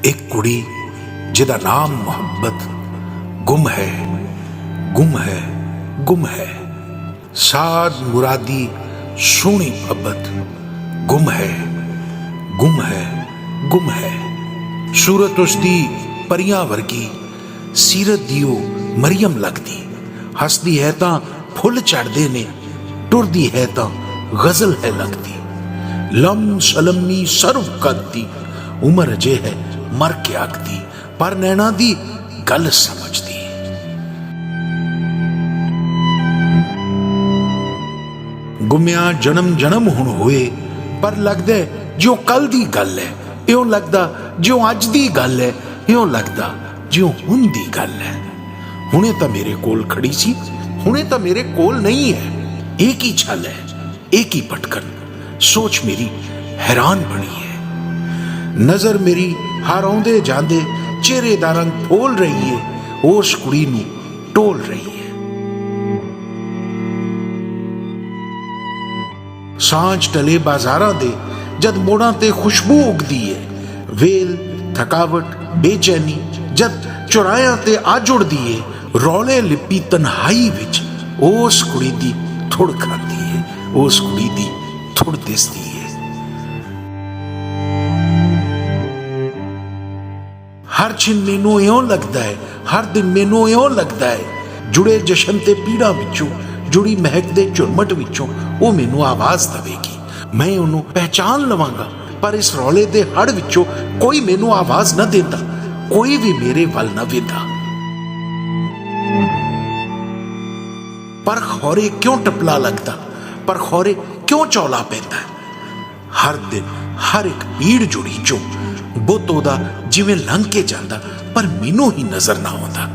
एक कुड़ी जिदा नाम मोहब्बत गुम है, गुम है, गुम है। साद मुरादी सोनी मोहब्बत गुम है, गुम है, गुम है। सूरत उसदी परियां वर्गी, सीरत दियो मरियम लगदी। हसदी है तां फुल चढ़दे ने, टुरदी है तां गजल है लगदी। लम सलमी सर्व कददी, उमर अजे है मर के आखदी, पर नैना दी गल समझदी। गुमिया जन्म जन्म हुण होए, पर लगदा ज्यों कल दी गल है। इउं लगदा ज्यों अज दी गल है, इउं लगदा ज्यों हुण दी गल है। हुणे तां मेरे कोल खड़ी सी, हुणे तां मेरे कोल नहीं है। एक ही छल है, एक ही भटकन, सोच मेरी हैरान बनी है। नजर मेरी हर आउंदे जांदे चेहरे दा रंग फोल रही है, उस कुड़ी नूं टोल रही है। सांझ टले बाजारां दे जद मोड़ां ते खुशबू उगदी है। वेल थकावट बेचैनी जद चौरायां ते आ जुड़दी है। रौले लिपी तन्हाई विच उस कुड़ी दी थुड़ खाती है, उस कुड़ी दी थुड़ दिसदी है। हर छिन मैनू इउं लगदा है, हर दिन मैनू इउं लगदा है, जुड़े जशन ते पीड़ा विचों, जुड़ी महक दे झुरमट विचों वो मैनू आवाज देवेगी। मैं उन्होंने पहचान लवांगा, पर इस रौले दे हड़ विचों कोई मैनू आवाज न देता, कोई भी मेरे वल न वेंदा। पर खौरे क्यों टपला लगता, पर खौरे क्यों चौला पैंदा। हर दिन हर एक पीड़ जुड़ी चो बुत ओदा जिवें लंघ के जांदा, पर मैनू ही नजर ना आउंदा।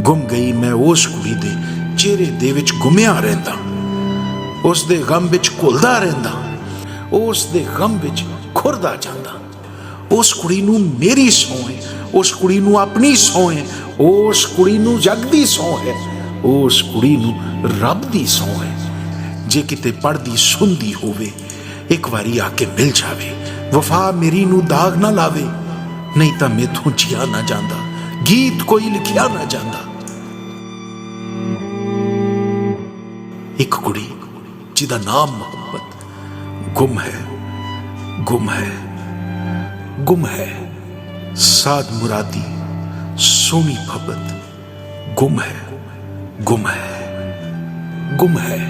गुम गई मैं उस कुड़ी दे चेहरे दे विच गुमिया रहिंदा, उस दे गम विच घुलदा रहिंदा, उस दे गम विच खुरदा जांदा। उस कुड़ी नूं मेरी सौं है, उस कुड़ी नूं अपनी सौं है, उस कुड़ी नूं जग दी सौं है, उस कुड़ी नूं रब दी सौं है। जे किते पढ़दी सुनदी होवे, एक वारी आके मिल जावे, वफा मेरी नूं दाग ना लावे, नहीं तां मैथों जिया ना जांदा, गीत कोई लिखिया ना जांदा। एक कुड़ी जिदा नाम मोहब्बत गुम है, गुम है, गुम है। साद मुरादी सोनी मोहब्बत गुम है, गुम है, गुम है।